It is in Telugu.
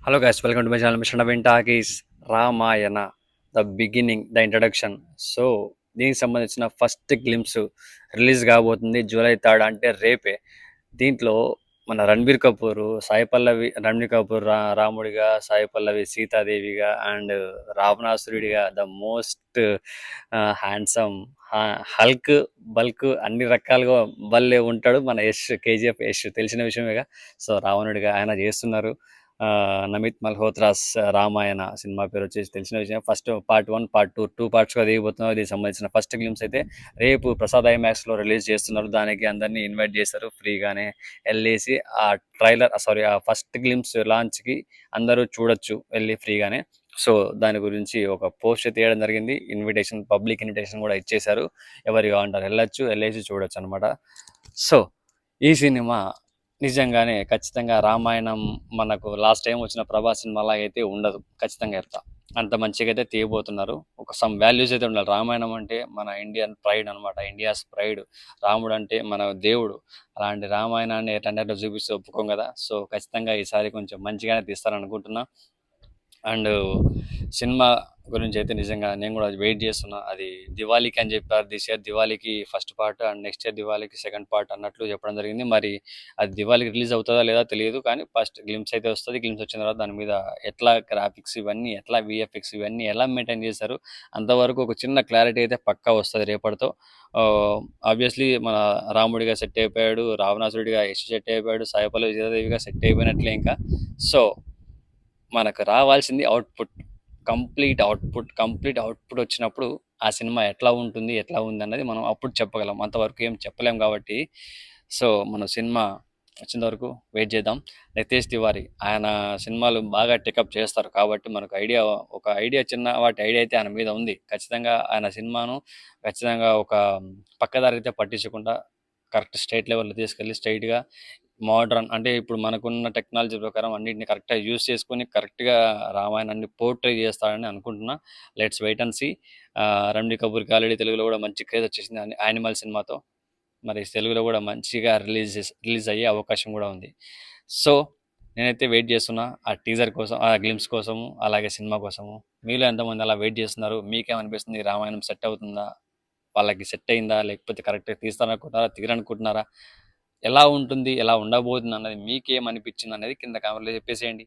Hello guys, welcome to my channel. Mr. Naveen Takis Ramayana, the beginning, the introduction. So దీనికి సంబంధించిన ఫస్ట్ గ్లిమ్స్ రిలీజ్ కాబోతుంది జూలై 3 అంటే రేపే. దీంట్లో మన రణబీర్ కపూర్, సాయి పల్లవి, రణబీర్ కపూర్ రాముడిగా, సాయి పల్లవి సీతాదేవిగా అండ్ రావణాసురుడిగా the most handsome hulk bulk అన్ని రకాలుగా భలే ఉంటాడు మన యష్, కేజీఎఫ్ యష్ తెలిసిన విషయమేగా. సో రావణుడిగా ఆయన చేస్తున్నారు. నమిత్ మల్హోత్రాస్ రామాయణ సినిమా పేరు వచ్చేసి తెలిసిన విషయం. ఫస్ట్ పార్ట్ 1, పార్ట్ 2 పార్ట్స్గా దిగిపోతున్నారు. దీనికి సంబంధించిన ఫస్ట్ గ్లిమ్స్ అయితే రేపు ప్రసాద్ ఐమాక్స్లో రిలీజ్ చేస్తున్నారు. దానికి అందరినీ ఇన్వైట్ చేశారు. ఫ్రీగానే వెళ్ళేసి ఆ ఆ ఫస్ట్ గ్లిమ్స్ లాంచ్కి అందరూ చూడొచ్చు వెళ్ళి ఫ్రీగానే. సో దాని గురించి ఒక పోస్ట్ తీయడం జరిగింది. పబ్లిక్ ఇన్విటేషన్ కూడా ఇచ్చేశారు. ఎవరు కావాలంటారు వెళ్ళొచ్చు, వెళ్ళేసి చూడొచ్చు అనమాట. సో ఈ సినిమా నిజంగానే ఖచ్చితంగా రామాయణం మనకు లాస్ట్ టైం వచ్చిన ప్రభాస్ సినిమాలా అయితే ఉండదు. ఖచ్చితంగా చెప్తా. అంత మంచిగా అయితే తీయబోతున్నారు. ఒక సమ్ వాల్యూస్ అయితే ఉండాలి. రామాయణం అంటే మన ఇండియన్ ప్రైడ్ అనమాట. India's pride. రాముడు అంటే మన దేవుడు. అలాంటి రామాయణాన్ని ఎట్లా చూపిస్తే ఒప్పుకోం కదా. సో ఖచ్చితంగా ఈసారి కొంచెం మంచిగానే తీస్తారని అనుకుంటున్నా. అండ్ సినిమా గురించి అయితే నిజంగా నేను కూడా వెయిట్ చేస్తున్నా. అది దివాళీకి అని చెప్పారు. దిస్ ఇయర్ దివాళీకి first part and next year దివాళీకి సెకండ్ పార్ట్ అన్నట్లు చెప్పడం జరిగింది. మరి అది దివాళీకి రిలీజ్ అవుతుందా లేదా తెలియదు, కానీ ఫస్ట్ గ్లిమ్స్ అయితే వస్తుంది. గ్లిమ్స్ వచ్చిన తర్వాత దాని మీద ఎట్లా గ్రాఫిక్స్ ఇవన్నీ, ఎట్లా విఎఫ్ఎక్స్ ఇవన్నీ ఎలా మెయింటైన్ చేశారు అంతవరకు ఒక చిన్న క్లారిటీ అయితే పక్కా వస్తుంది రేపటితో. ఆబ్వియస్లీ మన రాముడిగా సెట్ అయిపోయాడు, రావణాసురుడిగా యశ్ సెట్ అయిపోయాడు, సాయిపల్లి విజయదేవిగా సెట్ అయిపోయినట్లే ఇంకా. సో మనకు రావాల్సింది కంప్లీట్ అవుట్పుట్ వచ్చినప్పుడు ఆ సినిమా ఎట్లా ఉంటుంది, ఎట్లా ఉంది అన్నది మనం అప్పుడు చెప్పగలం. అంతవరకు ఏం చెప్పలేం కాబట్టి సో మన సినిమా వచ్చిన వరకు వెయిట్ చేద్దాం. నితేష్ తివారీ ఆయన సినిమాలు బాగా టేకప్ చేస్తారు కాబట్టి మనకు చిన్న వాటి ఐడియా అయితే ఆయన మీద ఉంది. ఖచ్చితంగా ఆయన సినిమాను ఖచ్చితంగా ఒక పక్కదారి అయితే పట్టించకుండా కరెక్ట్ స్టేట్ లెవెల్లో తీసుకెళ్ళి స్ట్రైట్గా మోడ్రన్ అంటే ఇప్పుడు మనకున్న టెక్నాలజీ ప్రకారం అన్నింటిని కరెక్ట్గా యూస్ చేసుకొని కరెక్ట్గా రామాయణాన్ని పోర్ట్రే చేస్తాడని అనుకుంటున్నా. Let's wait and see. Ranbir కపూర్కి ఆల్రెడీ తెలుగులో కూడా మంచి క్రేజ్ వచ్చేసింది యానిమల్ సినిమాతో. మరి తెలుగులో కూడా మంచిగా రిలీజ్ అయ్యే అవకాశం కూడా ఉంది. సో నేనైతే వెయిట్ చేస్తున్నా ఆ టీజర్ కోసం, ఆ గ్లిమ్స్ కోసము, అలాగే సినిమా కోసము. మీలో ఎంతమంది అలా వెయిట్ చేస్తున్నారు? మీకేమనిపిస్తుంది? రామాయణం సెట్ అవుతుందా? వాళ్ళకి సెట్ అయిందా? లేకపోతే కరెక్ట్గా తీస్తారనుకుంటున్నారా, తీరనుకుంటున్నారా? ఎలా ఉంటుంది, ఎలా ఉండబోతుంది అన్నది మీకేమనిపించింది అనేది కింద కామెంట్లో చెప్పేసేయండి.